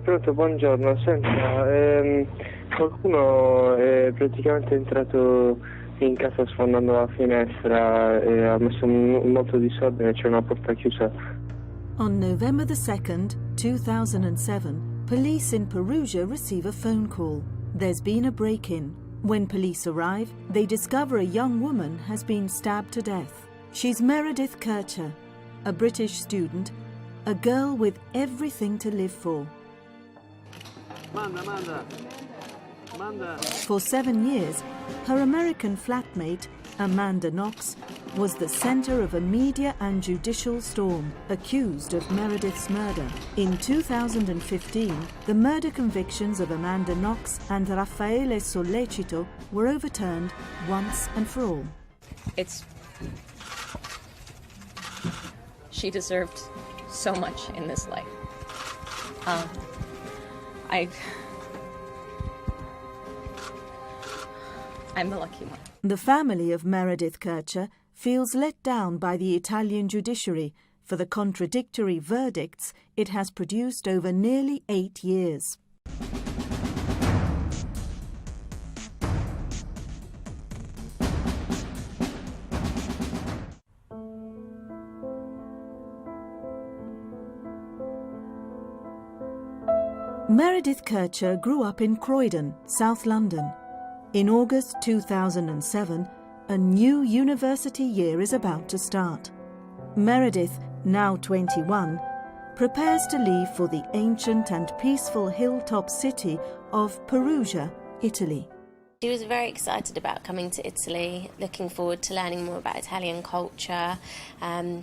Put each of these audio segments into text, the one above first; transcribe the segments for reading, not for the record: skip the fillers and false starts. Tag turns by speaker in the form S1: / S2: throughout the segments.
S1: Pronto, buongiorno. Senta, qualcuno è praticamente entrato in casa sfondando la finestra e ha messo molto disordine, c'è una porta chiusa.
S2: On November the 2nd, 2007, police in Perugia receive a phone call. There's been a break-in. When police arrive, they discover a young woman has been stabbed to death. She's Meredith Kircher, a British student, a girl with everything to live for. For 7 years, her American flatmate, Amanda Knox, was the centre of a media and judicial storm, accused of Meredith's murder. In 2015, the murder convictions of Amanda Knox and Raffaele Sollecito were overturned once and for all.
S3: She deserved so much in this life. I'm the lucky one.
S2: The family of Meredith Kircher feels let down by the Italian judiciary for the contradictory verdicts it has produced over nearly 8 years. Meredith Kircher grew up in Croydon, South London. In August 2007, a new university year is about to start. Meredith, now 21, prepares to leave for the ancient and peaceful hilltop city of Perugia, Italy.
S4: She was very excited about coming to Italy, looking forward to learning more about Italian culture,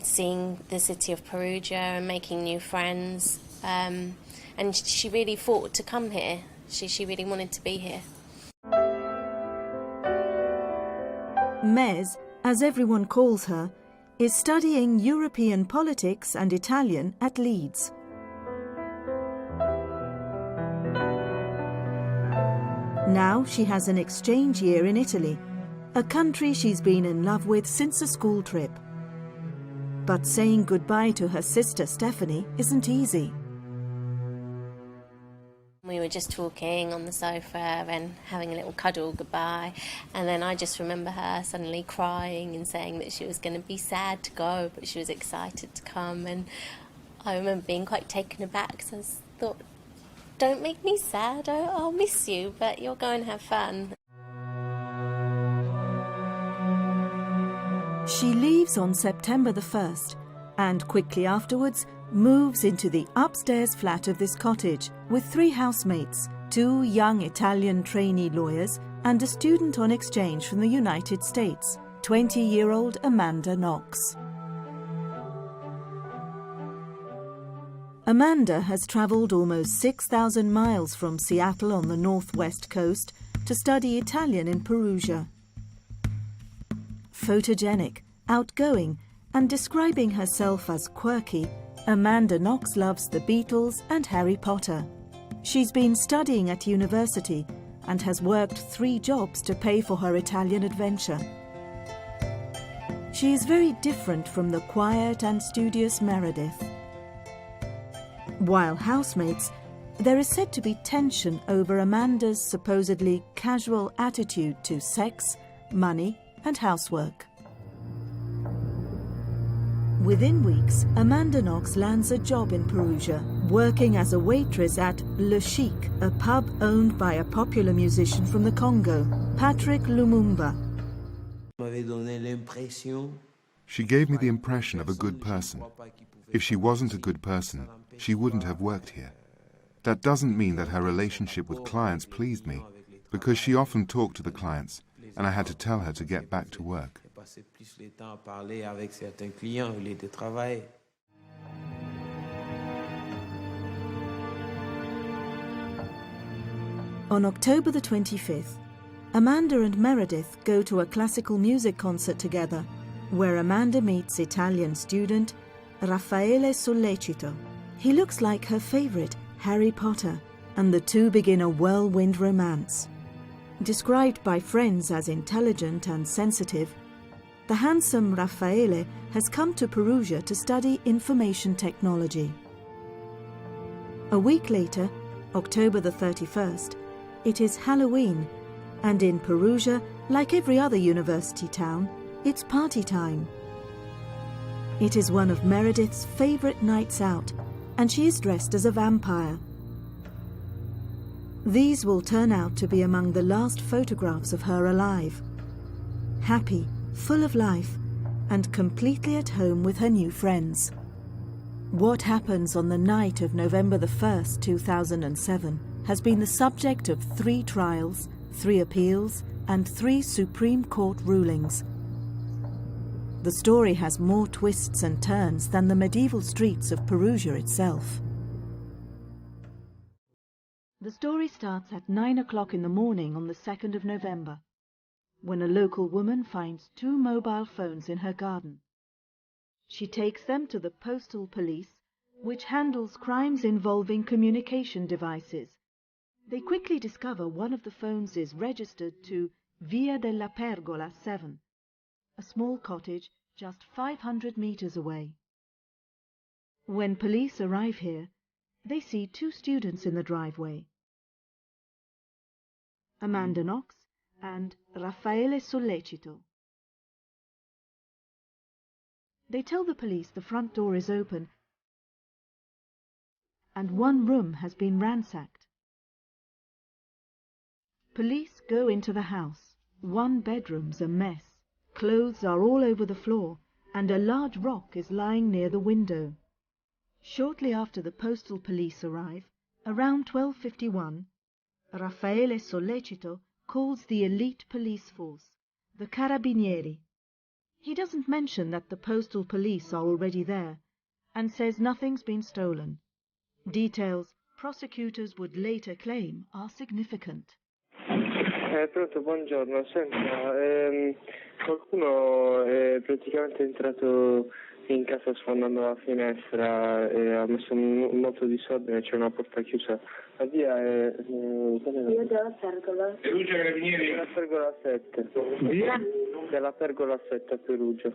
S4: seeing the city of Perugia and making new friends. And she really fought to come here. She really wanted to be here.
S2: Mez, as everyone calls her, is studying European politics and Italian at Leeds. Now she has an exchange year in Italy, a country she's been in love with since a school trip. But saying goodbye to her sister Stephanie isn't easy.
S4: We were just talking on the sofa and having a little cuddle goodbye, and then I just remember her suddenly crying and saying that she was going to be sad to go, but she was excited to come, and I remember being quite taken aback, so I thought, don't make me sad, I'll miss you, but you'll go and have fun.
S2: She leaves on September the 1st, and quickly afterwards moves into the upstairs flat of this cottage with 3 housemates, 2 young Italian trainee lawyers and a student on exchange from the United States, 20-year-old Amanda Knox. Amanda has travelled almost 6,000 miles from Seattle on the northwest coast to study Italian in Perugia. Photogenic, outgoing, and describing herself as quirky, Amanda Knox loves the Beatles and Harry Potter. She's been studying at university and has worked 3 jobs to pay for her Italian adventure. She is very different from the quiet and studious Meredith. While housemates, there is said to be tension over Amanda's supposedly casual attitude to sex, money, and housework. Within weeks, Amanda Knox lands a job in Perugia, working as a waitress at Le Chic, a pub owned by a popular musician from the Congo, Patrick Lumumba.
S5: She gave me the impression of a good person. If she wasn't a good person, she wouldn't have worked here. That doesn't mean that her relationship with clients pleased me, because she often talked to the clients, and I had to tell her to get back to work.
S2: On October the 25th, Amanda and Meredith go to a classical music concert together, where Amanda meets Italian student Raffaele Sollecito. He looks like her favourite, Harry Potter, and the two begin a whirlwind romance. Described by friends as intelligent and sensitive, the handsome Raffaele has come to Perugia to study information technology. A week later, October the 31st, it is Halloween, and in Perugia, like every other university town, it's party time. It is one of Meredith's favourite nights out, and she is dressed as a vampire. These will turn out to be among the last photographs of her alive. Happy, full of life, and completely at home with her new friends. What happens on the night of November the 1st, 2007, has been the subject of 3 trials, 3 appeals, and 3 Supreme Court rulings. The story has more twists and turns than the medieval streets of Perugia itself. The story starts at 9 o'clock in the morning on the 2nd of November, when a local woman finds 2 mobile phones in her garden. She takes them to the postal police, which handles crimes involving communication devices. They quickly discover one of the phones is registered to Via della Pergola 7, a small cottage just 500 meters away. When police arrive here, they see 2 students in the driveway, Amanda Knox and Raffaele Sollecito. They tell the police the front door is open and one room has been ransacked. Police go into the house. One bedroom's a mess. Clothes are all over the floor, and a large rock is lying near the window. Shortly after the postal police arrive, around 12:51, Raffaele Sollecito calls the elite police force, the Carabinieri. He doesn't mention that the postal police are already there, and says nothing's been stolen. Details prosecutors would later claim are significant.
S1: Pronto, buongiorno. Senta, qualcuno è praticamente entrato in casa sfondando la finestra e ha messo un moto di disordine, c'è una porta chiusa. La via è... Via della Pergola. Perugia Carabinieri? Della Pergola 7. Via? Della Pergola 7 a Perugia.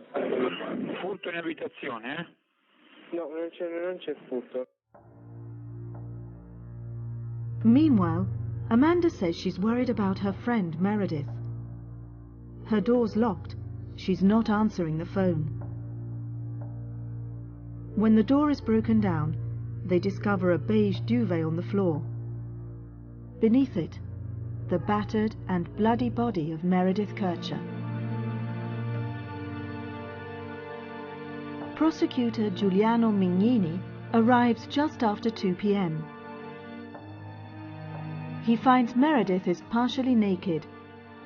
S6: Furto in abitazione, eh?
S1: No, non c'è furto.
S2: Meanwhile, Amanda says she's worried about her friend Meredith. Her door's locked. She's not answering the phone. When the door is broken down, they discover a beige duvet on the floor. Beneath it, the battered and bloody body of Meredith Kircher. Prosecutor Giuliano Mignini arrives just after 2 p.m. He finds Meredith is partially naked,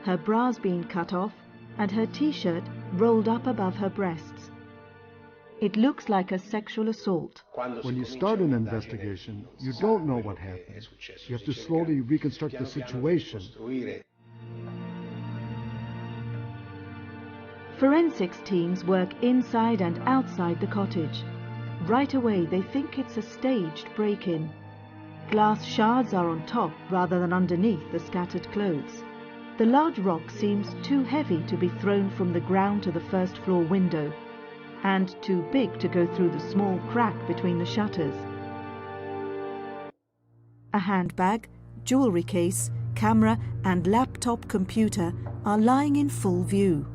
S2: her bra's been cut off, and her t-shirt rolled up above her breasts. It looks like a sexual assault.
S7: When you start an investigation, you don't know what happened. You have to slowly reconstruct the situation.
S2: Forensics teams work inside and outside the cottage. Right away, they think it's a staged break-in. Glass shards are on top rather than underneath the scattered clothes. The large rock seems too heavy to be thrown from the ground to the first floor window, and too big to go through the small crack between the shutters. A handbag, jewelry case, camera and laptop computer are lying in full view.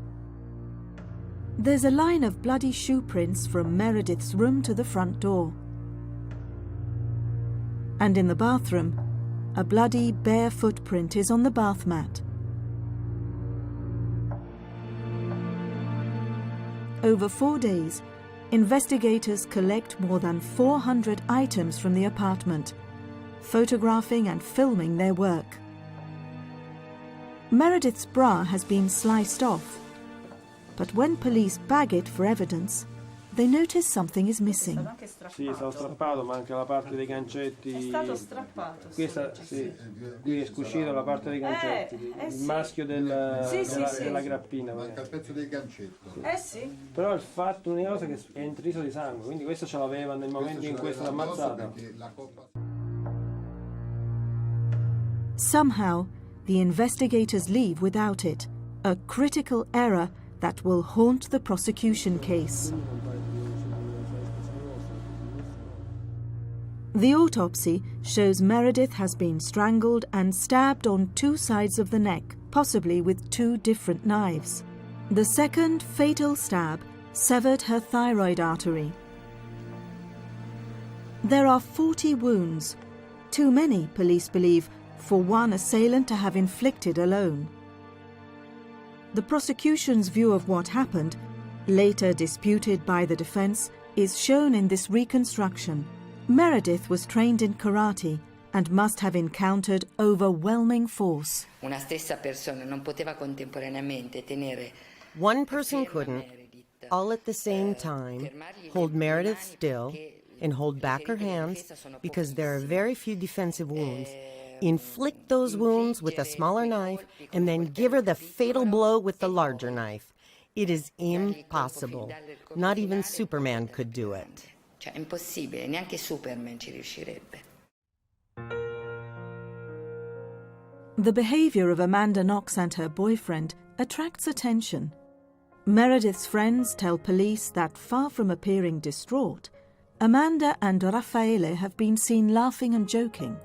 S2: There's a line of bloody shoe prints from Meredith's room to the front door. And in the bathroom, a bloody bare footprint is on the bath mat. Over 4 days, investigators collect more than 400 items from the apartment, photographing and filming their work. Meredith's bra has been sliced off, but when police bag it for evidence, they notice something is missing.
S8: Sì, è stato strappato, manca la parte dei gancetti. È stato strappato. Sì. Qui è uscita la parte dei gancetti, il maschio della grappina.
S7: Manca il pezzo del gancetto.
S8: Sì. Però il fatto, l'unica cosa è che è intriso di sangue, quindi questo ce l'aveva nel momento in cui è stata ammazzata.
S2: Somehow, the investigators leave without it, a critical error that will haunt the prosecution case. The autopsy shows Meredith has been strangled and stabbed on 2 sides of the neck, possibly with 2 different knives. The second fatal stab severed her thyroid artery. There are 40 wounds, too many, police believe, for one assailant to have inflicted alone. The prosecution's view of what happened, later disputed by the defense, is shown in this reconstruction. Meredith was trained in karate and must have encountered overwhelming force.
S9: Una stessa persona non poteva contemporaneamente tenere.
S10: One person couldn't, all at the same time, hold Meredith still and hold back her hands because there are very few defensive wounds, inflict those wounds with a smaller knife, and then give her the fatal blow with the larger knife. It is impossible. Not even Superman could do it.
S9: Cioè, è impossibile, neanche Superman ci riuscirebbe.
S2: The behavior of Amanda Knox and her boyfriend attracts attention. Meredith's friends tell police that, far from appearing distraught, Amanda and Raffaele have been seen laughing and joking.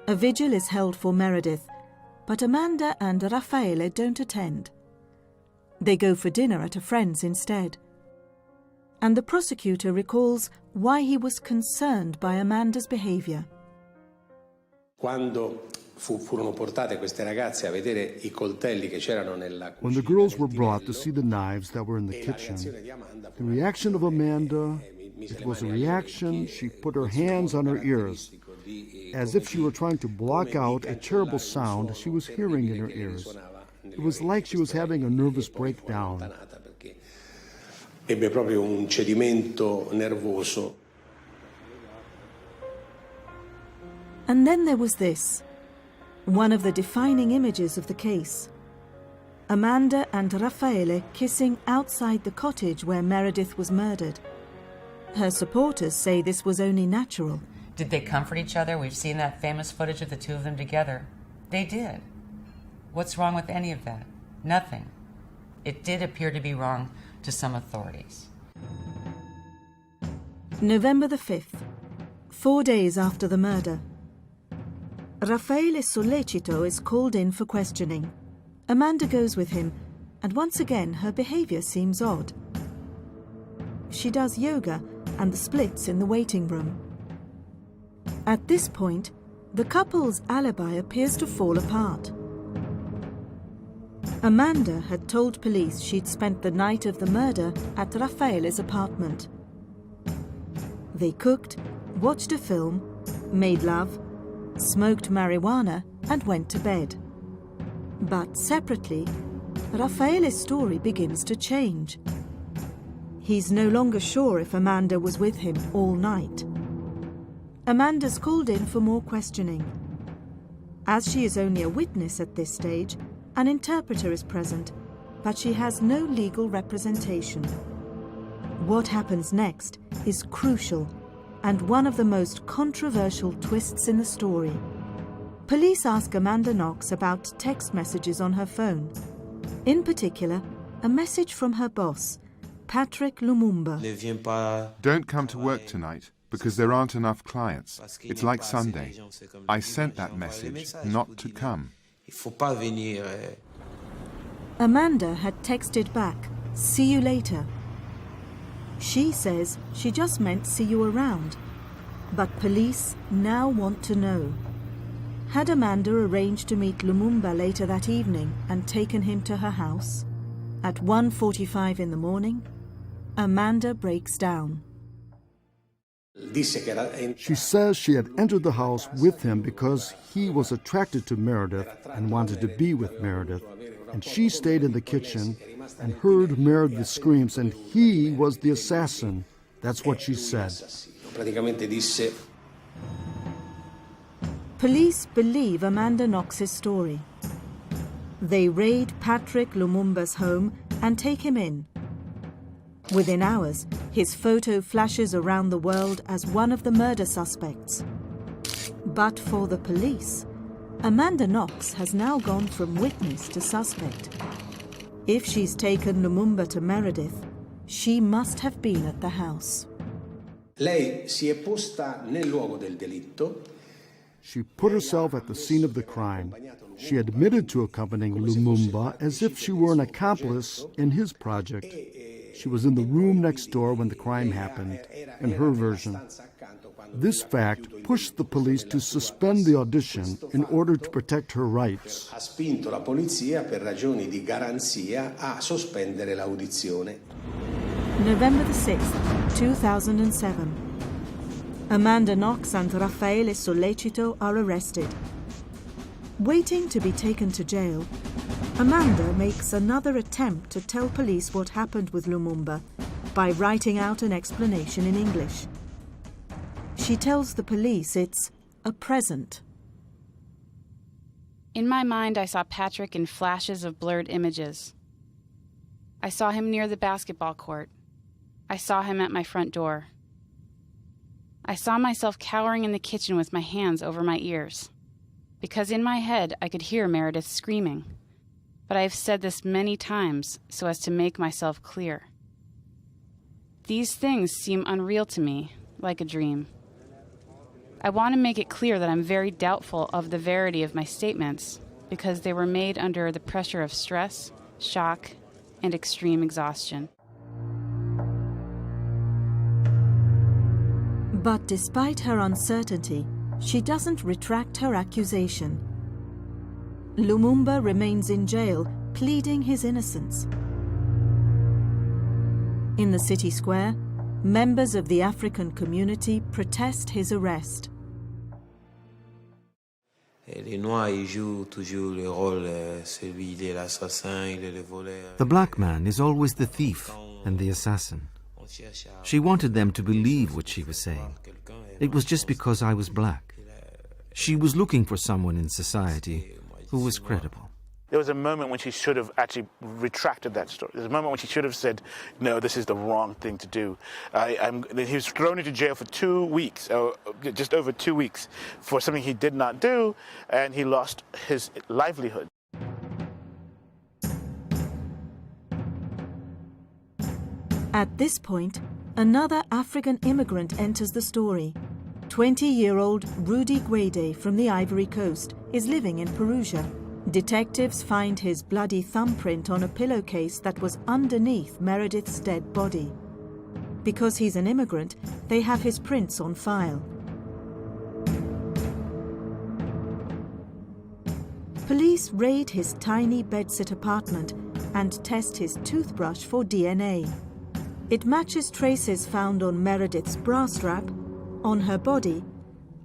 S2: A vigil is held for Meredith, but Amanda and Raffaele don't attend. They go for dinner at a friend's instead. And the prosecutor recalls why he was concerned by Amanda's behavior.
S11: When the
S7: girls were brought to see the knives that were in the kitchen, the reaction of Amanda, it was a reaction. She put her hands on her ears, as if she were trying to block out a terrible sound she was hearing in her ears. It was like she was having a nervous breakdown.
S11: Ebbe proprio un cedimento nervoso.
S2: And then there was this, one of the defining images of the case. Amanda and Raffaele kissing outside the cottage where Meredith was murdered. Her supporters say this was only natural.
S12: Did they comfort each other? We've seen that famous footage of the 2 of them together. They did. What's wrong with any of that? Nothing. It did appear to be wrong to some authorities.
S2: November the 5th, 4 days after the murder. Raffaele Sollecito is called in for questioning. Amanda goes with him, and once again her behavior seems odd. She does yoga and the splits in the waiting room. At this point, the couple's alibi appears to fall apart. Amanda had told police she'd spent the night of the murder at Raffaele's apartment. They cooked, watched a film, made love, smoked marijuana and went to bed. But separately, Raffaele's story begins to change. He's no longer sure if Amanda was with him all night. Amanda's called in for more questioning. As she is only a witness at this stage, an interpreter is present, but she has no legal representation. What happens next is crucial and one of the most controversial twists in the story. Police ask Amanda Knox about text messages on her phone. In particular, a message from her boss, Patrick Lumumba.
S5: Don't come to work tonight because there aren't enough clients. It's like Sunday. I sent that message not to come.
S2: Amanda had texted back, "See you later." She says she just meant see you around. But police now want to know. Had Amanda arranged to meet Lumumba later that evening and taken him to her house? At 1:45 in the morning, Amanda breaks down.
S7: She says she had entered the house with him because he was attracted to Meredith and wanted to be with Meredith. And she stayed in the kitchen and heard Meredith's screams, and he was the assassin. That's what she said.
S2: Police believe Amanda Knox's story. They raid Patrick Lumumba's home and take him in. Within hours, his photo flashes around the world as one of the murder suspects. But for the police, Amanda Knox has now gone from witness to suspect. If she's taken Lumumba to Meredith, she must have been at the house.
S11: Lei si è posta nel luogo del delitto.
S7: She put herself at the scene of the crime. She admitted to accompanying Lumumba as if she were an accomplice in his project. She was in the room next door when the crime happened, in her version. This fact pushed the police to suspend the audition in order to protect her rights.
S11: Ha spinto la polizia per ragioni di garanzia a sospendere l'audizione.
S2: November the 6th, 2007. Amanda Knox and Raffaele Sollecito are arrested. Waiting to be taken to jail, Amanda makes another attempt to tell police what happened with Lumumba by writing out an explanation in English. She tells the police it's a present.
S13: In my mind, I saw Patrick in flashes of blurred images. I saw him near the basketball court. I saw him at my front door. I saw myself cowering in the kitchen with my hands over my ears, because in my head I could hear Meredith screaming. But I have said this many times so as to make myself clear. These things seem unreal to me, like a dream. I want to make it clear that I'm very doubtful of the verity of my statements because they were made under the pressure of stress, shock, and extreme exhaustion.
S2: But despite her uncertainty, she doesn't retract her accusation. Lumumba remains in jail, pleading his innocence. In the city square, members of the African community protest his arrest.
S14: The
S15: black man is always the thief and the assassin. She wanted them to believe what she was saying. It was just because I was black. She was looking for someone in society who was credible.
S16: There was a moment when she should have actually retracted that story. There's a moment when she should have said, no, this is the wrong thing to do. He was thrown into jail for 2 weeks, or just over 2 weeks, for something he did not do, and he lost his livelihood.
S2: At this point, another African immigrant enters the story. 20-year-old Rudy Guede from the Ivory Coast is living in Perugia. Detectives find his bloody thumbprint on a pillowcase that was underneath Meredith's dead body. Because he's an immigrant, they have his prints on file. Police raid his tiny bedsit apartment and test his toothbrush for DNA. It matches traces found on Meredith's bra strap, on her body,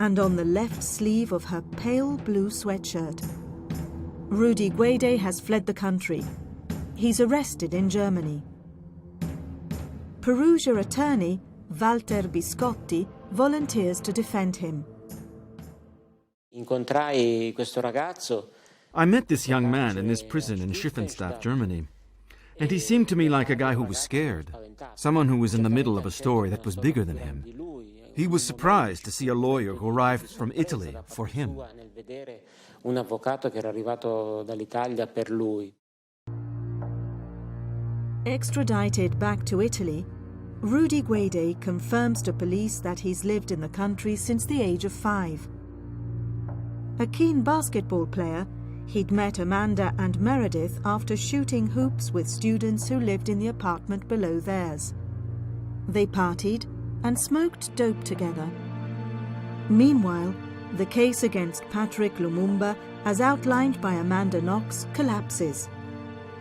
S2: and on the left sleeve of her pale blue sweatshirt. Rudy Guede has fled the country. He's arrested in Germany. Perugia attorney Walter Biscotti volunteers to defend him.
S15: I met this young man in this prison in Schiffenstadt, Germany, and he seemed to me like a guy who was scared, someone who was in the middle of a story that was bigger than him. He was surprised to see a lawyer who arrived from Italy for him.
S2: Extradited back to Italy, Rudy Guede confirms to police that he's lived in the country since the age of 5. A keen basketball player, he'd met Amanda and Meredith after shooting hoops with students who lived in the apartment below theirs. They partied and smoked dope together. Meanwhile, the case against Patrick Lumumba, as outlined by Amanda Knox, collapses.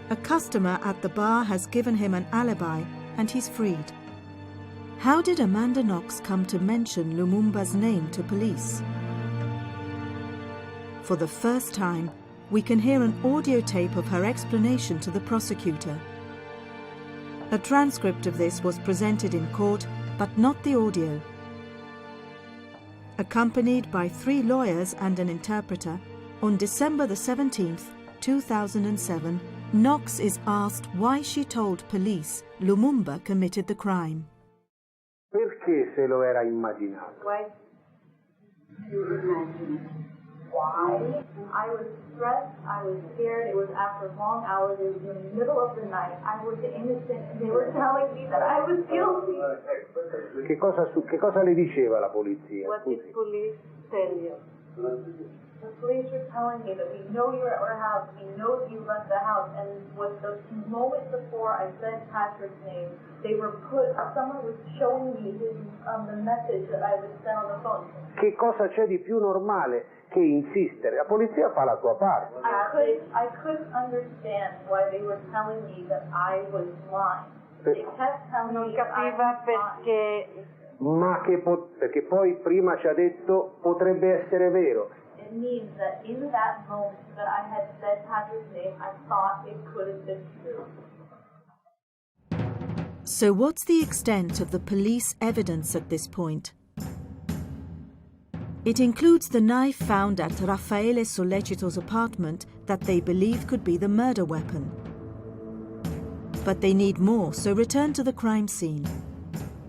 S2: A customer at the bar has given him an alibi and he's freed. How did Amanda Knox come to mention Lumumba's name to police? For the first time, we can hear an audio tape of her explanation to the prosecutor. A transcript of this was presented in court, but not the audio. Accompanied by 3 lawyers and an interpreter, on December the 17th, 2007, Knox is asked why she told police Lumumba committed the crime.
S17: Perché se lo era immaginato?
S18: Why?
S14: why. I was stressed, I was scared, it was after long hours, it was in the middle of the night, I was innocent, and they were telling me that I was guilty.
S11: Che cosa le diceva la polizia?
S14: What did police tell you? The police were telling me that we know you're at our house, we know that you left the house, and with the moment before I said Patrick's name, someone was showing me the message that I was sent on the phone.
S11: Che cosa c'è di più normale che insistere? La polizia fa la sua parte.
S14: I couldn't understand why they were telling me that I was lying. They kept telling me that I was lying.
S11: Ma perché poi prima ci ha detto potrebbe essere vero.
S14: It means that in that moment that I had said Patrick's name, I thought it could have been true.
S2: So what's the extent of the police evidence at this point? It includes the knife found at Raffaele Sollecito's apartment that they believe could be the murder weapon. But they need more, so return to the crime scene.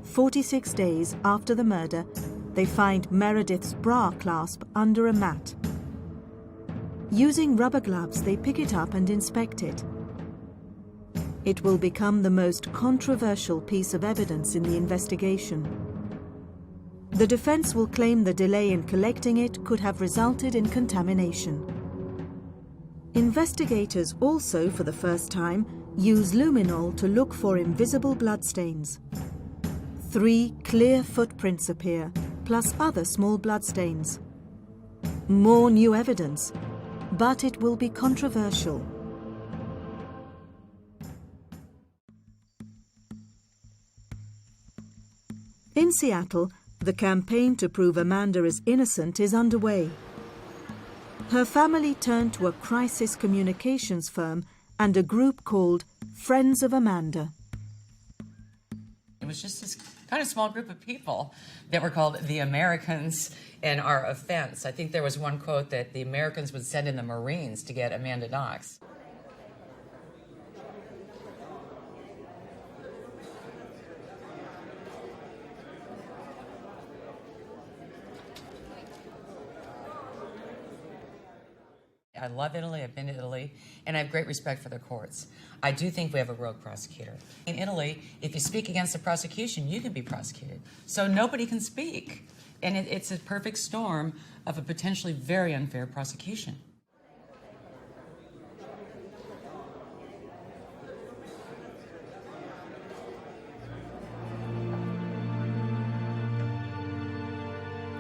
S2: 46 days after the murder, they find Meredith's bra clasp under a mat. Using rubber gloves, they pick it up and inspect it. It will become the most controversial piece of evidence in the investigation. The defense will claim the delay in collecting it could have resulted in contamination. Investigators also, for the first time, use luminol to look for invisible bloodstains. 3 clear footprints appear, plus other small bloodstains. More new evidence, but it will be controversial. In Seattle, the campaign to prove Amanda is innocent is underway. Her family turned to a crisis communications firm and a group called Friends of Amanda.
S12: It was just this kind of small group of people that were called the Americans in our offense. I think there was one quote that the Americans would send in the Marines to get Amanda Knox. I love Italy, I've been to Italy, and I have great respect for the courts. I do think we have a rogue prosecutor. In Italy, if you speak against the prosecution, you can be prosecuted. So nobody can speak. And it's a perfect storm of a potentially very unfair prosecution.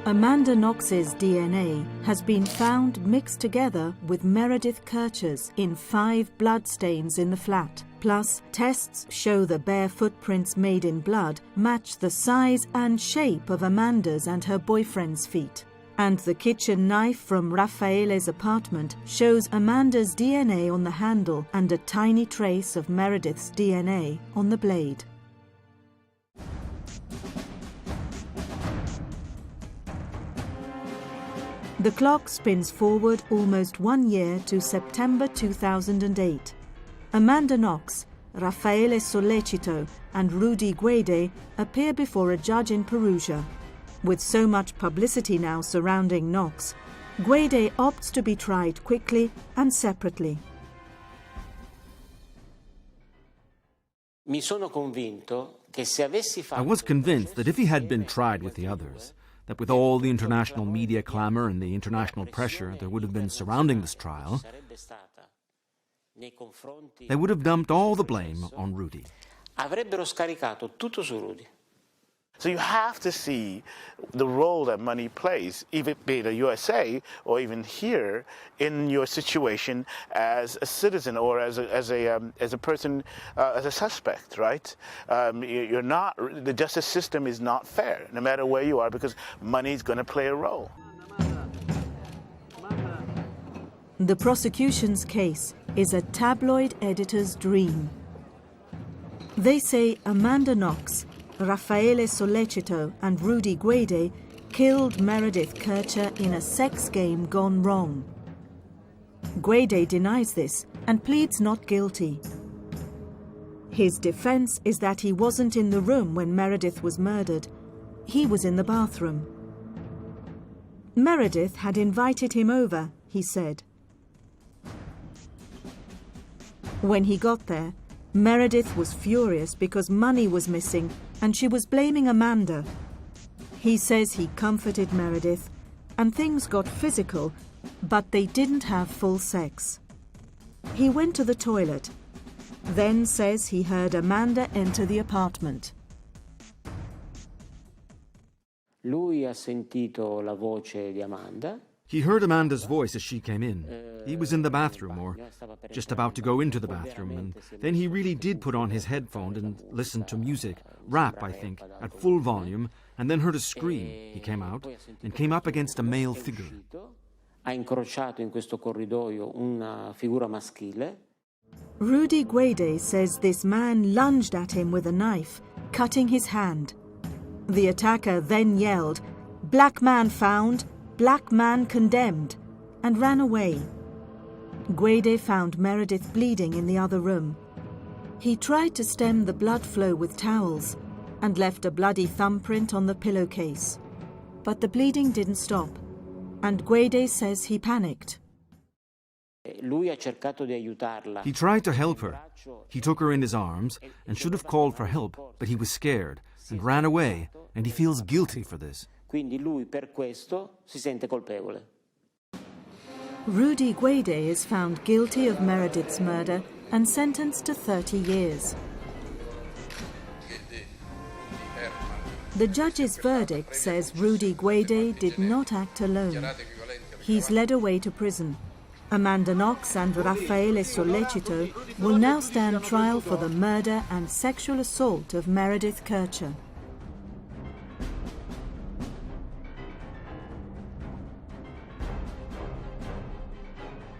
S2: Amanda Knox's DNA has been found mixed together with Meredith Kircher's in 5 bloodstains in the flat. Plus, tests show the bare footprints made in blood match the size and shape of Amanda's and her boyfriend's feet. And the kitchen knife from Raffaele's apartment shows Amanda's DNA on the handle and a tiny trace of Meredith's DNA on the blade. The clock spins forward almost 1 year to September 2008. Amanda Knox, Raffaele Sollecito and Rudy Guede appear before a judge in Perugia. With so much publicity now surrounding Knox, Guede opts to be tried quickly and separately.
S15: I was convinced that if he had been tried with the others, that with all the international media clamor and the international pressure there would have been surrounding this trial, they would have dumped all the blame on Rudy.
S16: So you have to see the role that money plays, even be it the USA or even here, in your situation as a citizen or as a person, as a suspect, right? You're not. The justice system is not fair, no matter where you are, because money is going to play a role.
S2: The prosecution's case is a tabloid editor's dream. They say Amanda Knox, Raffaele Sollecito and Rudy Guede killed Meredith Kircher in a sex game gone wrong. Guede denies this and pleads not guilty. His defense is that he wasn't in the room when Meredith was murdered. He was in the bathroom. Meredith had invited him over, he said. When he got there, Meredith was furious because money was missing and she was blaming Amanda. He says he comforted Meredith and things got physical, but they didn't have full sex. He went to the toilet, then says he heard Amanda enter the apartment.
S17: Lui ha sentito la voce di Amanda.
S15: He heard Amanda's voice as she came in. He was in the bathroom, or just about to go into the bathroom, and then he really did put on his headphone and listen to music, rap, I think, at full volume, and then heard a scream. He came out and came up against a male figure.
S17: Ha incrociato in questo corridoio una figura maschile.
S2: Rudy Guede says this man lunged at him with a knife, cutting his hand. The attacker then yelled, "Black man found, black man condemned," and ran away. Guede found Meredith bleeding in the other room. He tried to stem the blood flow with towels and left a bloody thumbprint on the pillowcase. But the bleeding didn't stop, and Guede says he panicked.
S17: Lui ha cercato di aiutarla.
S15: He tried to help her. He took her in his arms and should have called for help, but he was scared and ran away, and he feels guilty for this.
S17: Quindi lui per questo si sente colpevole.
S2: Rudy Guede is found guilty of Meredith's murder and sentenced to 30 years. The judge's verdict says Rudy Guede did not act alone. He's led away to prison. Amanda Knox and Raffaele Sollecito will now stand trial for the murder and sexual assault of Meredith Kircher.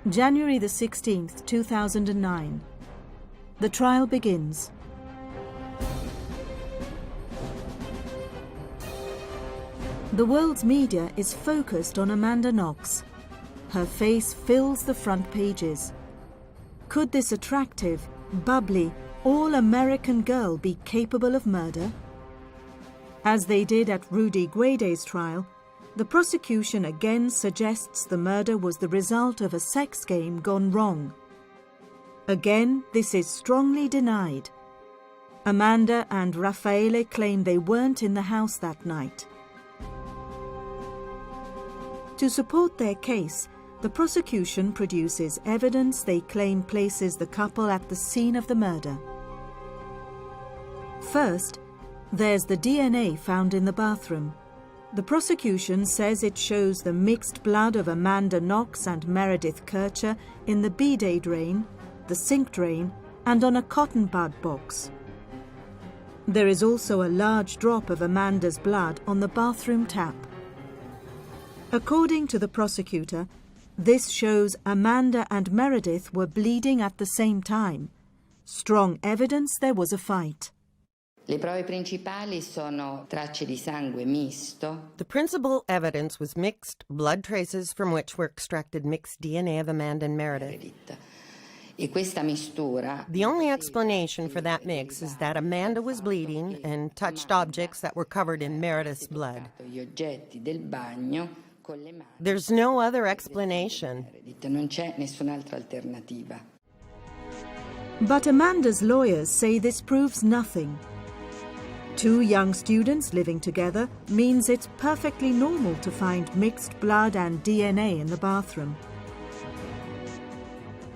S2: January the 16th, 2009. The trial begins. The world's media is focused on Amanda Knox. Her face fills the front pages. Could this attractive, bubbly, all-American girl be capable of murder? As they did at Rudy Guede's trial, the prosecution again suggests the murder was the result of a sex game gone wrong. Again, this is strongly denied. Amanda and Raffaele claim they weren't in the house that night. To support their case, the prosecution produces evidence they claim places the couple at the scene of the murder. First, there's the DNA found in the bathroom. The prosecution says it shows the mixed blood of Amanda Knox and Meredith Kircher in the bidet drain, the sink drain, and on a cotton bud box. There is also a large drop of Amanda's blood on the bathroom tap. According to the prosecutor, this shows Amanda and Meredith were bleeding at the same time. Strong evidence there was a fight.
S9: Le prove principali sono tracce di sangue misto.
S10: The principal evidence was mixed blood traces from which were extracted mixed DNA of Amanda and Meredith.
S9: E questa mistura.
S10: The only explanation for that mix is that Amanda was bleeding and touched objects that were covered in Meredith's blood.
S9: Gli oggetti del bagno.
S10: There's no other explanation.
S9: Non c'è nessun'altra alternativa.
S2: But Amanda's lawyers say this proves nothing. Two young students living together means it's perfectly normal to find mixed blood and DNA in the bathroom.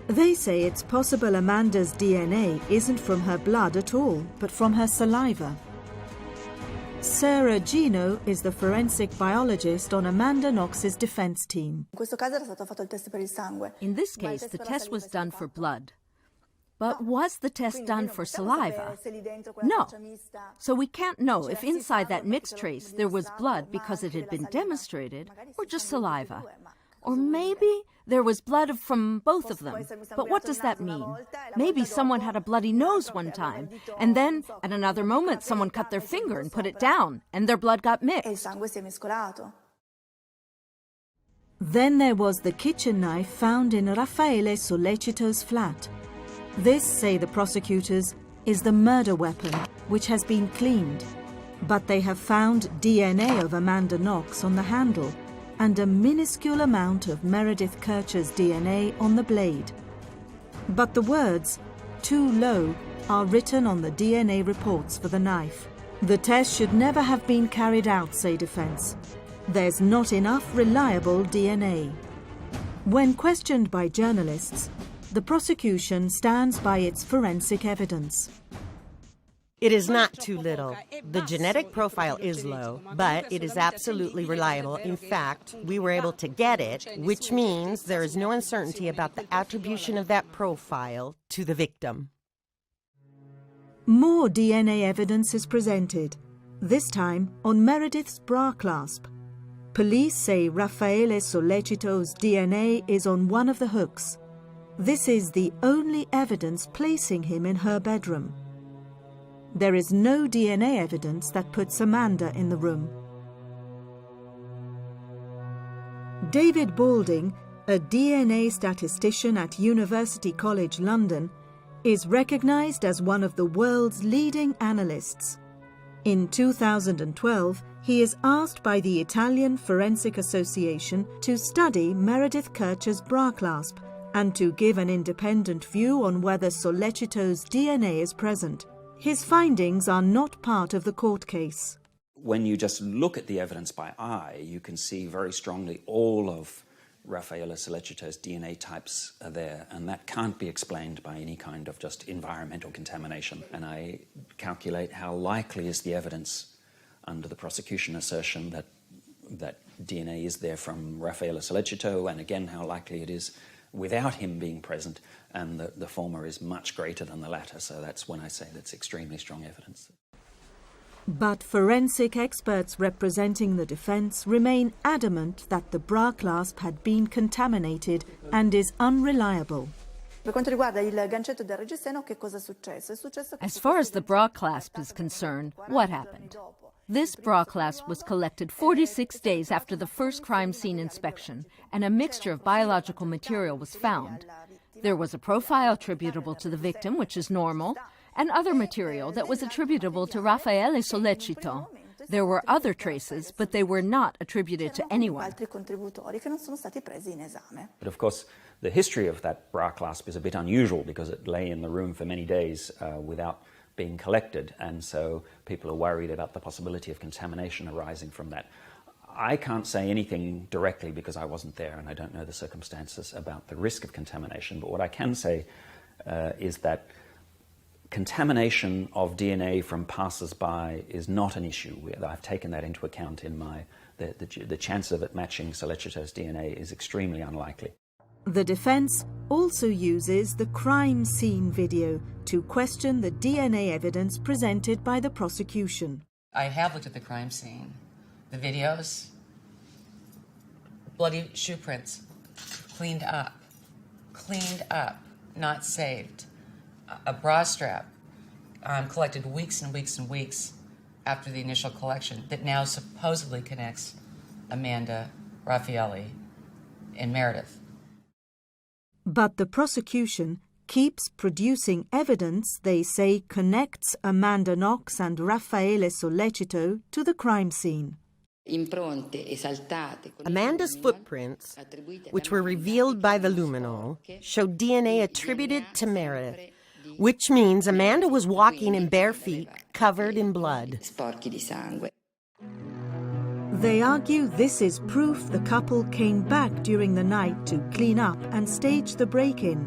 S2: They say it's possible Amanda's DNA isn't from her blood at all, but from her saliva. Sarah Gino is the forensic biologist on Amanda Knox's defense team.
S18: In this case, the test was done for blood. But was the test done for saliva? No. So we can't know if inside that mixed trace there was blood because it had been demonstrated, or just saliva. Or maybe there was blood from both of them. But what does that mean? Maybe someone had a bloody nose one time, and then at another moment someone cut their finger and put it down, and their blood got mixed.
S2: Then there was the kitchen knife found in Raffaele Sollecito's flat. This, say the prosecutors, is the murder weapon, which has been cleaned. But they have found DNA of Amanda Knox on the handle, and a minuscule amount of Meredith Kircher's DNA on the blade. But the words, "too low," are written on the DNA reports for the knife. The test should never have been carried out, say defense. There's not enough reliable DNA. When questioned by journalists, the prosecution stands by its forensic evidence.
S10: It is not too little. The genetic profile is low, but it is absolutely reliable. In fact, we were able to get it, which means there is no uncertainty about the attribution of that profile to the victim.
S2: More DNA evidence is presented, this time on Meredith's bra clasp. Police say Raffaele Sollecito's DNA is on one of the hooks. This is the only evidence placing him in her bedroom. There is no DNA evidence that puts Amanda in the room. David Balding, a DNA statistician at University College London, is recognised as one of the world's leading analysts. In 2012, he is asked by the Italian Forensic Association to study Meredith Kircher's bra clasp and to give an independent view on whether Sollecito's DNA is present. His findings are not part of the court case.
S19: When you just look at the evidence by eye, you can see very strongly all of Raffaele Sollecito's DNA types are there, and that can't be explained by any kind of just environmental contamination. And I calculate how likely is the evidence under the prosecution assertion that DNA is there from Raffaele Sollecito, and again how likely it is without him being present, and the former is much greater than the latter. So that's when I say that's extremely strong evidence.
S2: But forensic experts representing the defence remain adamant that the bra clasp had been contaminated and is unreliable.
S18: As far as the bra clasp is concerned, what happened? This bra clasp was collected 46 days after the first crime scene inspection, and a mixture of biological material was found. There was a profile attributable to the victim, which is normal, and other material that was attributable to Raffaele Sollecito. There were other traces, but they were not attributed to anyone.
S19: But of course, the history of that bra clasp is a bit unusual because it lay in the room for many days without being collected, and so people are worried about the possibility of contamination arising from that. I can't say anything directly because I wasn't there and I don't know the circumstances about the risk of contamination, but what I can say is that contamination of DNA from passers-by is not an issue. I've taken that into account in the chance of it matching Sollecito's DNA is extremely unlikely.
S2: The defence also uses the crime scene video to question the DNA evidence presented by the prosecution.
S12: I have looked at the crime scene. The videos, bloody shoe prints, cleaned up, not saved. A bra strap collected weeks and weeks and weeks after the initial collection that now supposedly connects Amanda, Raffaele, and Meredith.
S2: But the prosecution keeps producing evidence they say connects Amanda Knox and Raffaele Sollecito to the crime scene.
S10: Amanda's footprints, which were revealed by the luminol, showed DNA attributed to Meredith, which means Amanda was walking in bare feet, covered in blood.
S2: They argue this is proof the couple came back during the night to clean up and stage the break-in,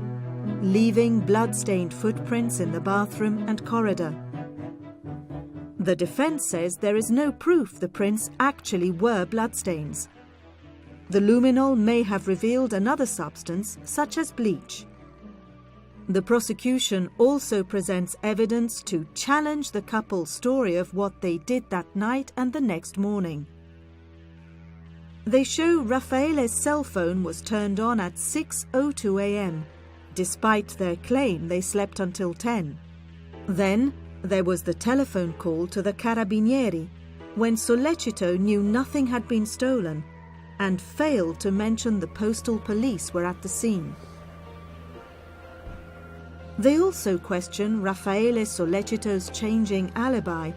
S2: leaving blood-stained footprints in the bathroom and corridor. The defense says there is no proof the prints actually were bloodstains. The luminol may have revealed another substance, such as bleach. The prosecution also presents evidence to challenge the couple's story of what they did that night and the next morning. They show Raffaele's cell phone was turned on at 6:02 a.m., despite their claim they slept until 10. Then there was the telephone call to the Carabinieri, when Sollecito knew nothing had been stolen and failed to mention the postal police were at the scene. They also question Raffaele Sollecito's changing alibi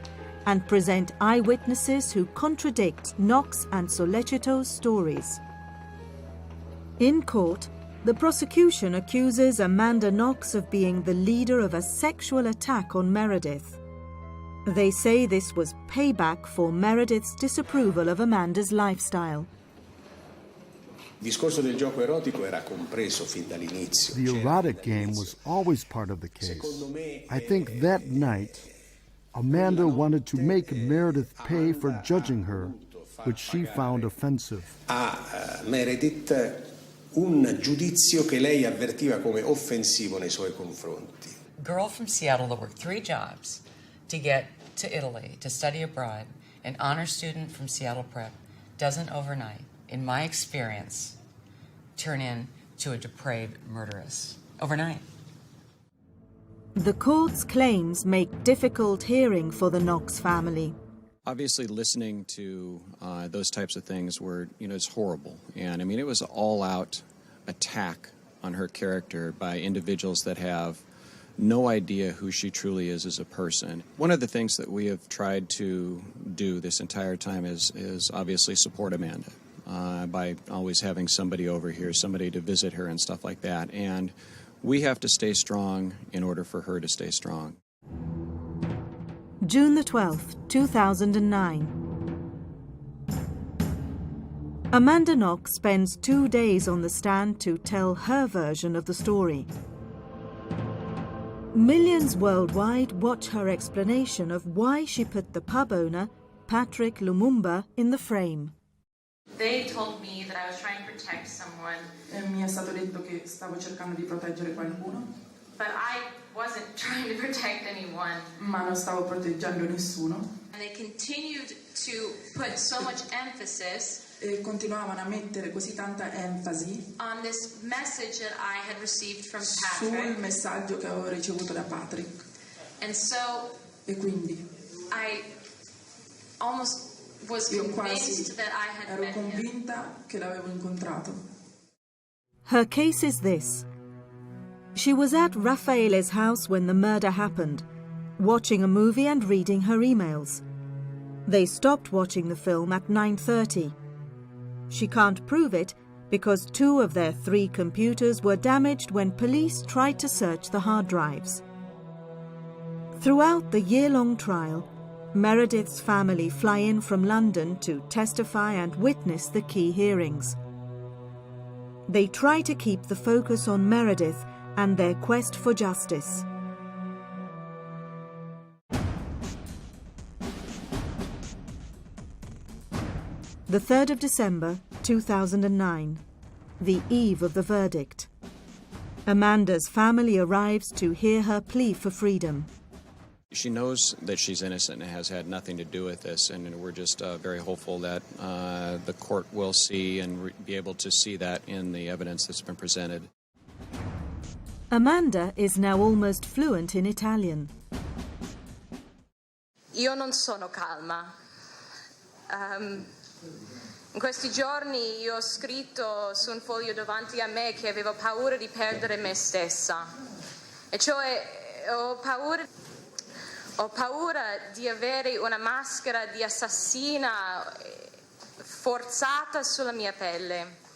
S2: and present eyewitnesses who contradict Knox and Sollecito's stories. In court, the prosecution accuses Amanda Knox of being the leader of a sexual attack on Meredith. They say this was payback for Meredith's disapproval of Amanda's lifestyle.
S11: Il discorso del gioco erotico era compreso fin dall'inizio.
S7: The erotic game was always part of the case. I think that night, Amanda wanted to make Meredith pay for judging her, which she found offensive.
S11: Meredith un giudizio che lei avvertiva come offensivo nei suoi confronti.
S12: Girl from Seattle that worked 3 jobs to get to Italy to study abroad, an honor student from Seattle Prep, doesn't overnight, in my experience, turn into a depraved murderess. Overnight.
S2: The court's claims make difficult hearing for the Knox family.
S20: Obviously, listening to those types of things were, it's horrible. And I mean, it was an all-out attack on her character by individuals that have no idea who she truly is as a person. One of the things that we have tried to do this entire time is obviously support Amanda by always having somebody over here, somebody to visit her and stuff like that. And we have to stay strong in order for her to stay strong.
S2: June the 12th, 2009. Amanda Knox spends 2 days on the stand to tell her version of the story. Millions worldwide watch her explanation of why she put the pub owner, Patrick Lumumba, in the frame.
S21: They told me that I was trying to protect someone.
S22: Mi è stato detto che stavo cercando di proteggere qualcuno.
S21: But I wasn't trying to protect anyone.
S22: Ma non stavo proteggendo nessuno.
S21: And they continued to put so much emphasis
S22: e continuavano a mettere così tanta enfasi
S21: on this message that I had received from Patrick.
S22: Sul messaggio che avevo ricevuto da Patrick.
S21: And so
S22: e quindi
S21: I almost was convinced that I had met him.
S22: Ero convinta che l'avevo incontrato.
S2: Her case is this. She was at Raffaele's house when the murder happened, watching a movie and reading her emails. They stopped watching the film at 9:30. She can't prove it because 2 of their 3 computers were damaged when police tried to search the hard drives. Throughout the year-long trial, Meredith's family fly in from London to testify and witness the key hearings. They try to keep the focus on Meredith and their quest for justice. The 3rd of December, 2009, the eve of the verdict. Amanda's family arrives to hear her plea for freedom.
S20: She knows that she's innocent and has had nothing to do with this, and we're just very hopeful that the court will see and be able to see that in the evidence that's been presented.
S2: Amanda is now almost fluent in Italian.
S21: Io non sono calma. In questi giorni io ho scritto su un foglio davanti a me che avevo paura di perdere me stessa. E cioè ho paura di avere una maschera di assassina forzata sulla mia pelle.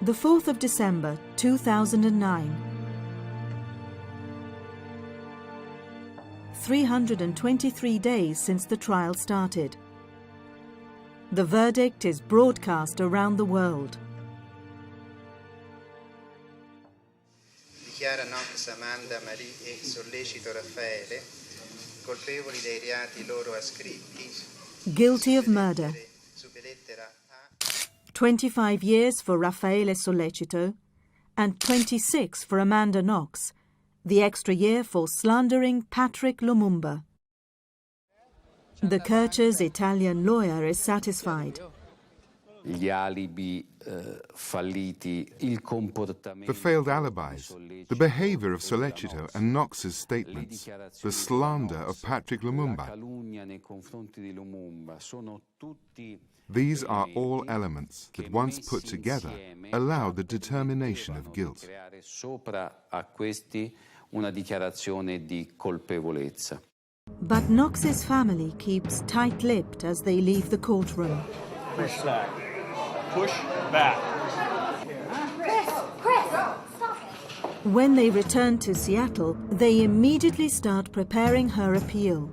S2: The 4th of December, 2009. 323 days since the trial started. The verdict is broadcast around the world.
S23: Dichiara Knox, Amanda, Marie e Sollecito Raffaele colpevoli dei reati loro ascritti.
S2: Guilty of murder. 25 years for Raffaele Sollecito and 26 for Amanda Knox, the extra year for slandering Patrick Lumumba. The Kircher's Italian lawyer is satisfied.
S5: The failed alibis, the behavior of Sollecito and Knox's statements, the slander of Patrick Lumumba. These are all elements that, once put together, allow the determination of guilt.
S3: una dichiarazione di colpevolezza.
S2: But Knox's family keeps tight-lipped as they leave the courtroom.
S8: Push back. Push back.
S2: When they return to Seattle, they immediately start preparing her appeal.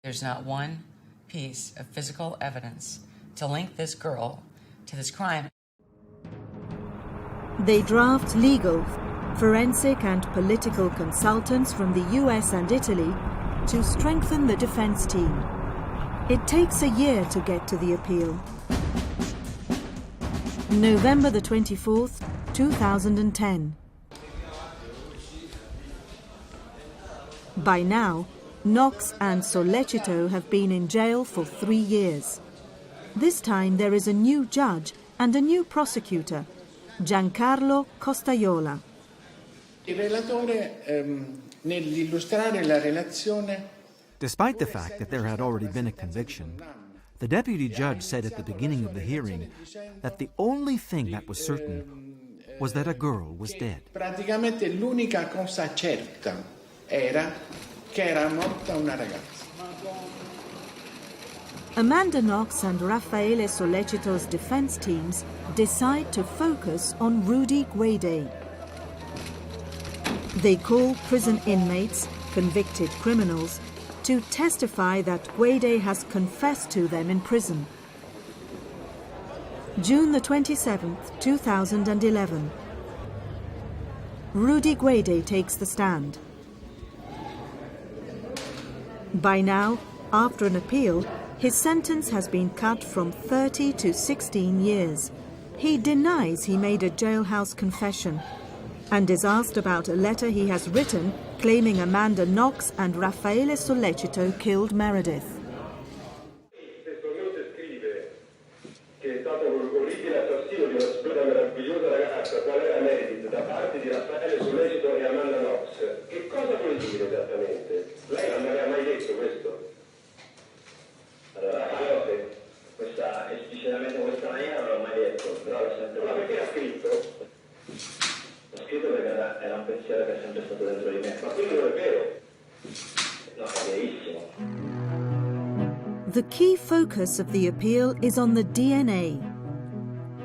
S12: There's not one piece of physical evidence to link this girl to this crime.
S2: They draft legal, forensic and political consultants from the US and Italy to strengthen the defense team. It takes a year to get to the appeal. November the 24th, 2010. By now, Knox and Sollecito have been in jail for 3 years. This time there is a new judge and a new prosecutor, Giancarlo Costaiola.
S4: Il relatore, nell'illustrare la relazione.
S15: Despite the fact that there had already been a conviction, the deputy judge said at the beginning of the hearing that the only thing that was certain was that a girl was dead.
S4: Praticamente l'unica cosa certa era che era morta una ragazza.
S2: Amanda Knox and Raffaele Sollecito's defense teams decide to focus on Rudy Guede. They call prison inmates, convicted criminals, to testify that Guede has confessed to them in prison. June the 27th, 2011. Rudy Guede takes the stand. By now, after an appeal, his sentence has been cut from 30 to 16 years. He denies he made a jailhouse confession and is asked about a letter he has written claiming Amanda Knox and Raffaele Sollecito killed Meredith.
S1: Questa esplicitamente questa maniera non l'ho mai detto, però l'ho sempre detto. Ma perché l'ha scritto? L'ho scritto perché era un pensiero che è sempre stato dentro di me. Ma quello non è vero. No, è verissimo.
S2: The key focus of the appeal is on the DNA.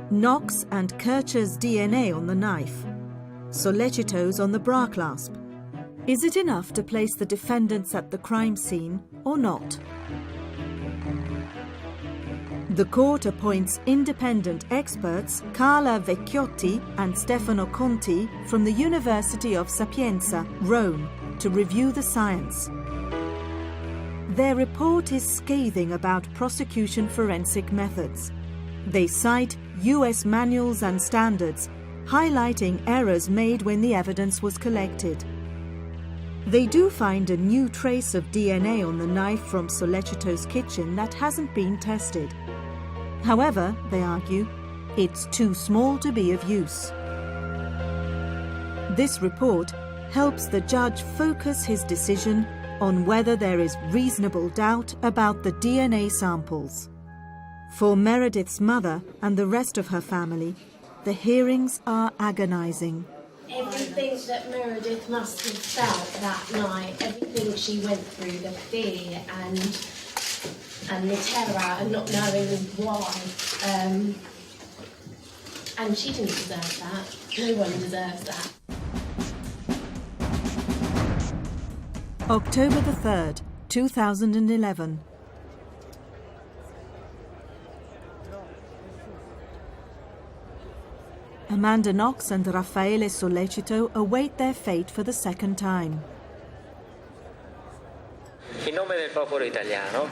S2: Knox and Kircher's DNA on the knife. Sollecito's on the bra clasp. Is it enough to place the defendants at the crime scene or not? The court appoints independent experts Carla Vecchiotti and Stefano Conti from the University of Sapienza, Rome, to review the science. Their report is scathing about prosecution forensic methods. They cite US manuals and standards, highlighting errors made when the evidence was collected. They do find a new trace of DNA on the knife from Sollecito's kitchen that hasn't been tested. However, they argue, it's too small to be of use. This report helps the judge focus his decision on whether there is reasonable doubt about the DNA samples. For Meredith's mother and the rest of her family, the hearings are agonizing.
S6: Everything that Meredith must have felt that night, everything she went through, the fear and the terror and not knowing why. And she didn't deserve that. No one deserves that.
S2: October the 3rd, 2011. Amanda Knox and Raffaele Sollecito await their fate for the second time.
S24: In nome del popolo italiano,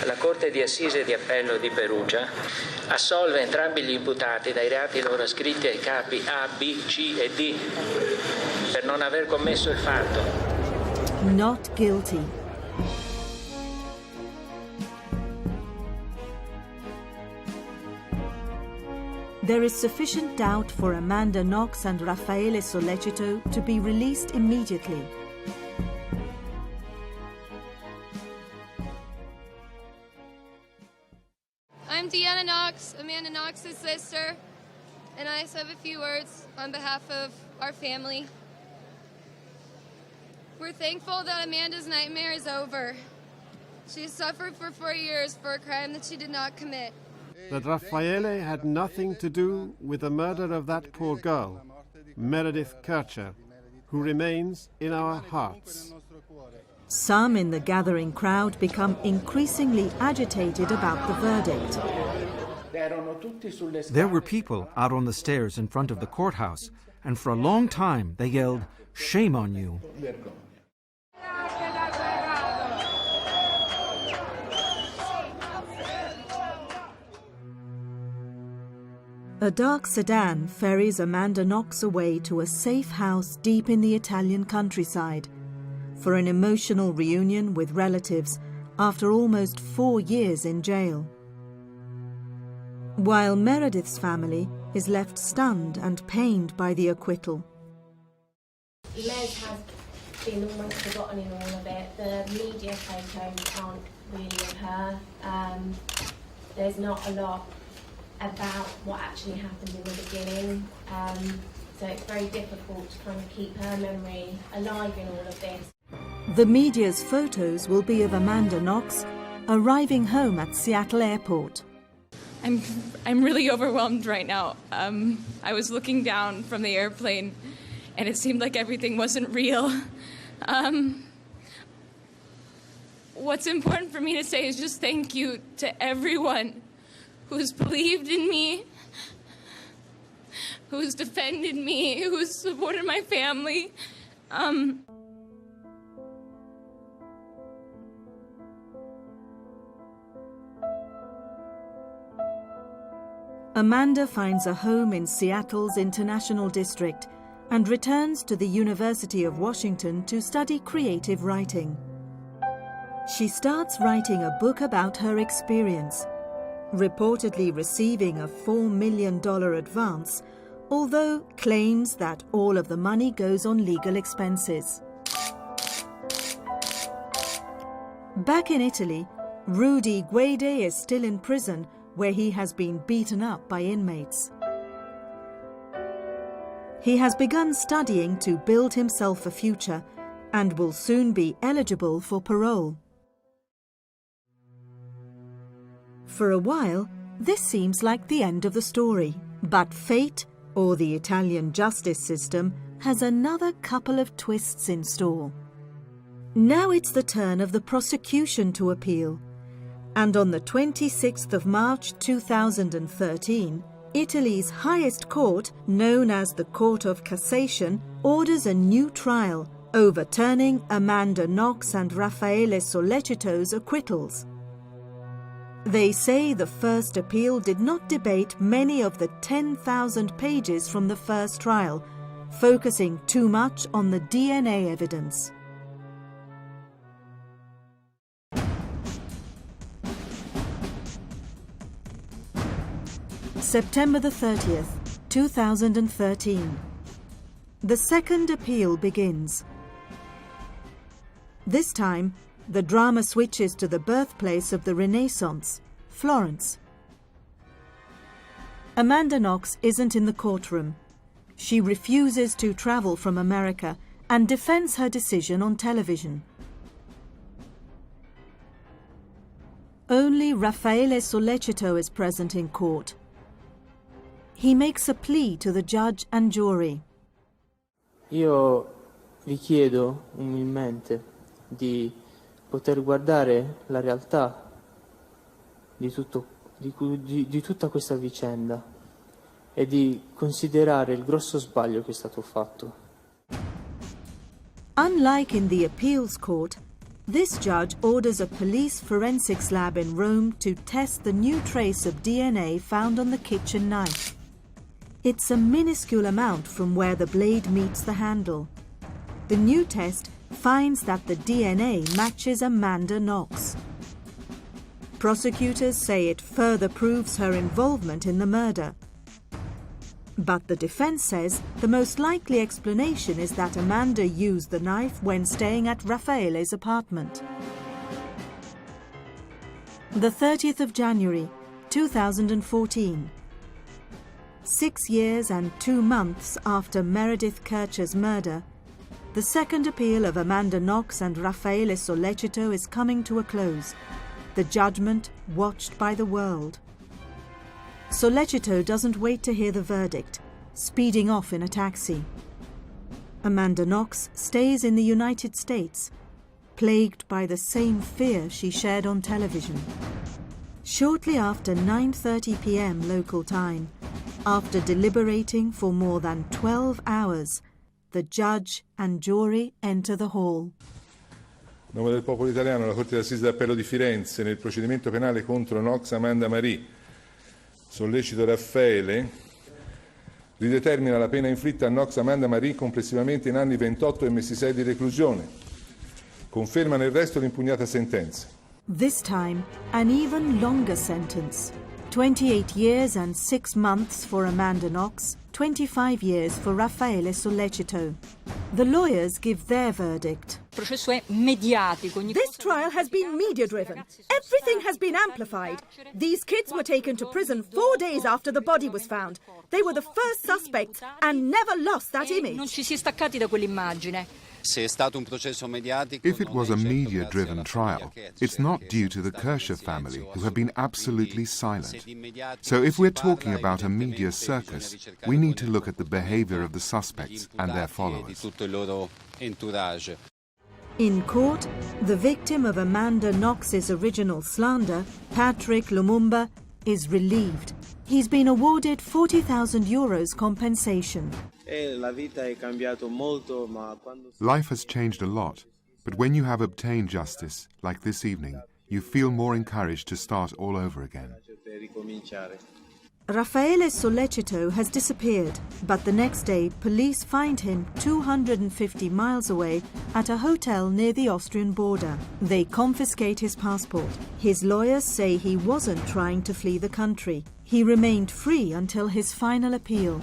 S24: la Corte di Assise di Appello di Perugia assolve entrambi gli imputati dai reati loro ascritti ai capi A, B, C e D per non aver commesso il fatto.
S2: Not guilty. There is sufficient doubt for Amanda Knox and Raffaele Sollecito to be released immediately.
S25: I'm Deanna
S13: Amanda Knox, Amanda Knox's sister, and I just have a few words on behalf of our family. We're thankful that Amanda's nightmare is over. She suffered for 4 years for a crime that she did not commit.
S8: That Raffaele had nothing to do with the murder of that poor girl, Meredith Kircher, who remains in our hearts.
S2: Some in the gathering crowd become increasingly agitated about the verdict.
S15: There were people out on the stairs in front of the courthouse, and for a long time they yelled, "Shame on you."
S2: A dark sedan ferries Amanda Knox away to a safe house deep in the Italian countryside for an emotional reunion with relatives after almost 4 years in jail. While Meredith's family is left stunned and pained by the acquittal.
S6: Les has been almost forgotten in all of it. The media photos aren't really of her. There's not a lot about what actually happened in the beginning. So it's very difficult to kind of keep her memory alive in all of this.
S2: The media's photos will be of Amanda Knox arriving home at Seattle Airport.
S14: I'm really overwhelmed right now. I was looking down from the airplane and it seemed like everything wasn't real. What's important for me to say is just thank you to everyone who's believed in me, who's defended me, who's supported my family.
S2: Amanda finds a home in Seattle's International District and returns to the University of Washington to study creative writing. She starts writing a book about her experience, reportedly receiving a $4 million advance, although claims that all of the money goes on legal expenses. Back in Italy, Rudy Guede is still in prison where he has been beaten up by inmates. He has begun studying to build himself a future and will soon be eligible for parole. For a while, this seems like the end of the story, but fate, or the Italian justice system, has another couple of twists in store. Now it's the turn of the prosecution to appeal, and on the 26th of March 2013, Italy's highest court, known as the Court of Cassation, orders a new trial, overturning Amanda Knox and Raffaele Sollecito's acquittals. They say the first appeal did not debate many of the 10,000 pages from the first trial, focusing too much on the DNA evidence. September the 30th, 2013. The second appeal begins. This time, the drama switches to the birthplace of the Renaissance, Florence. Amanda Knox isn't in the courtroom. She refuses to travel from America and defends her decision on television. Only Raffaele Sollecito is present in court. He makes a plea to the judge and jury.
S16: Io vi chiedo umilmente di poter guardare la realtà di tutta questa vicenda e di considerare il grosso sbaglio che è stato fatto.
S2: Unlike in the appeals court, this judge orders a police forensics lab in Rome to test the new trace of DNA found on the kitchen knife. It's a minuscule amount from where the blade meets the handle. The new test finds that the DNA matches Amanda Knox. Prosecutors say it further proves her involvement in the murder. But the defense says the most likely explanation is that Amanda used the knife when staying at Raffaele's apartment. The 30th of January, 2014. 6 years and 2 months after Meredith Kercher's murder, the second appeal of Amanda Knox and Raffaele Sollecito is coming to a close, the judgment watched by the world. Sollecito doesn't wait to hear the verdict, speeding off in a taxi. Amanda Knox stays in the United States, plagued by the same fear she shared on television. Shortly after 9:30 p.m. local time, after deliberating for more than 12 hours, the judge and jury enter the hall.
S9: A nome del popolo italiano, la Corte d'Assise d'Appello di Firenze, nel procedimento penale contro Knox Amanda Marie, Sollecito Raffaele, ridetermina la pena inflitta a Knox Amanda Marie complessivamente in anni 28 e mesi 6 di reclusione. Conferma nel resto l'impugnata sentenza.
S2: This time, an even longer sentence. 28 years and 6 months for Amanda Knox, 25 years for Raffaele Sollecito. The lawyers give their verdict.
S17: This trial has been media-driven. Everything has been amplified. These kids were taken to prison 4 days after the body was found. They were the first suspects and never lost that image.
S5: If it was a media-driven trial, it's not due to the Kercher family, who have been absolutely silent. So if we're talking about a media circus, we need to look at the behavior of the suspects and their followers.
S2: In court, the victim of Amanda Knox's original slander, Patrick Lumumba, is relieved. He's been awarded €40,000 compensation.
S5: Life has changed a lot, but when you have obtained justice, like this evening, you feel more encouraged to start all over again.
S2: Raffaele Sollecito has disappeared, but the next day police find him 250 miles away at a hotel near the Austrian border. They confiscate his passport. His lawyers say he wasn't trying to flee the country. He remained free until his final appeal.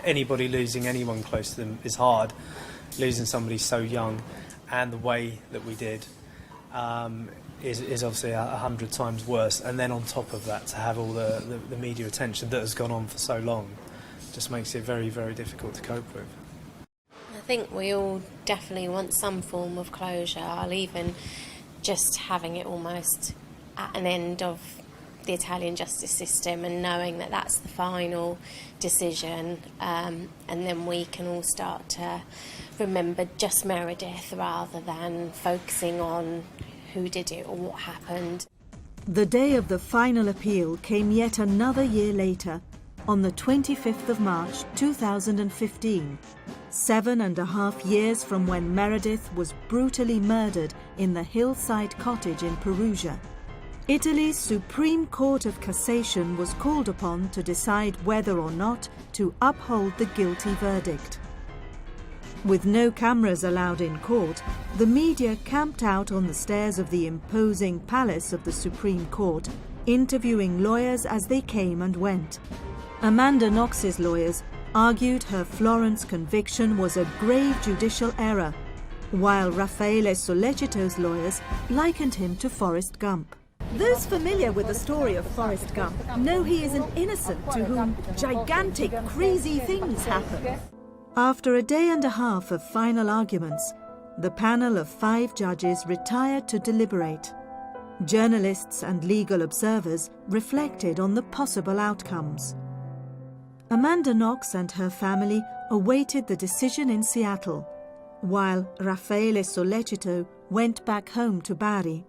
S18: Anybody losing anyone close to them is hard. Losing somebody so young and the way that we did is obviously 100 times worse. And then on top of that, to have all the media attention that has gone on for so long just makes it very, very difficult to cope with.
S6: I think we all definitely want some form of closure. I'll even just having it almost at an end of the Italian justice system and knowing that that's the final decision, and then we can all start to remember just Meredith rather than focusing on who did it or what happened.
S2: The day of the final appeal came yet another year later, on the 25th of March 2015, 7.5 years from when Meredith was brutally murdered in the hillside cottage in Perugia. Italy's Supreme Court of Cassation was called upon to decide whether or not to uphold the guilty verdict. With no cameras allowed in court, the media camped out on the stairs of the imposing palace of the Supreme Court, interviewing lawyers as they came and went. Amanda Knox's lawyers argued her Florence conviction was a grave judicial error, while Raffaele Sollecito's lawyers likened him to Forrest Gump.
S17: Those familiar with the story of Forrest Gump know he is an innocent to whom gigantic, crazy things happen.
S2: After a day and a half of final arguments, the panel of 5 judges retired to deliberate. Journalists and legal observers reflected on the possible outcomes. Amanda Knox and her family awaited the decision in Seattle, while Raffaele Sollecito went back home to Bari.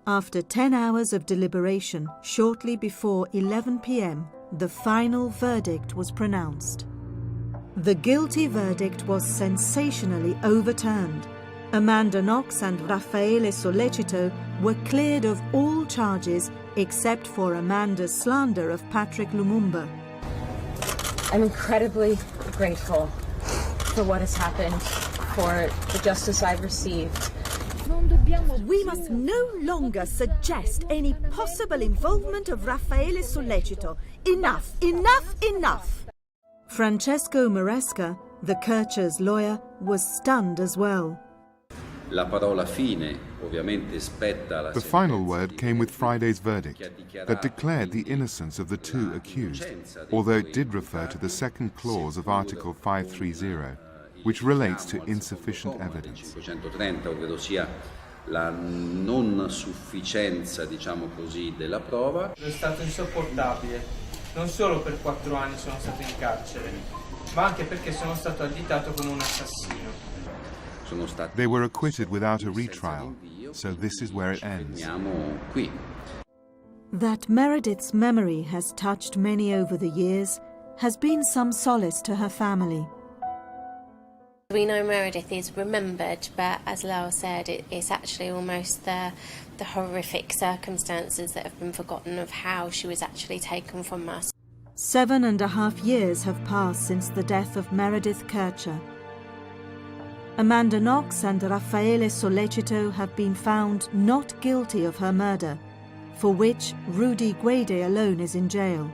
S2: After 10 hours of deliberation, shortly before 11 p.m., the final verdict was pronounced. The guilty verdict was sensationally overturned. Amanda Knox and Raffaele Sollecito were cleared of all charges except for Amanda's slander of Patrick Lumumba.
S19: I'm incredibly grateful for what has happened, for the justice I've received.
S17: We must no longer suggest any possible involvement of Raffaele Sollecito. Enough, enough, enough!
S2: Francesco Maresca, the Kercher's lawyer, was stunned as well.
S3: La parola fine, ovviamente, spetta alla
S5: The final word came with Friday's verdict that declared the innocence of the two accused, although it did refer to the second clause of Article 530, which relates to insufficient evidence.
S3: 530, ovvero sia la non sufficienza, diciamo così, della prova.
S16: È stato insopportabile. Non solo per 4 anni sono stato in carcere, ma anche perché sono stato additato come un assassino.
S5: They were acquitted without a retrial, so this is where it ends.
S2: That Meredith's memory has touched many over the years has been some solace to her family.
S6: We know Meredith is remembered, but as Lyle said, it's actually almost the horrific circumstances that have been forgotten of how she was actually taken from us.
S2: 7.5 years have passed since the death of Meredith Kircher. Amanda Knox and Raffaele Sollecito have been found not guilty of her murder, for which Rudy Guede alone is in jail.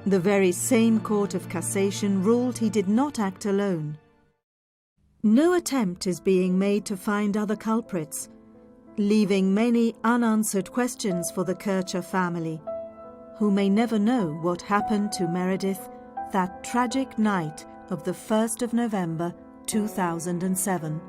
S2: The very same Court of Cassation ruled he did not act alone. No attempt is being made to find other culprits, leaving many unanswered questions for the Kircher family, who may never know what happened to Meredith that tragic night of the 1st of November 2007.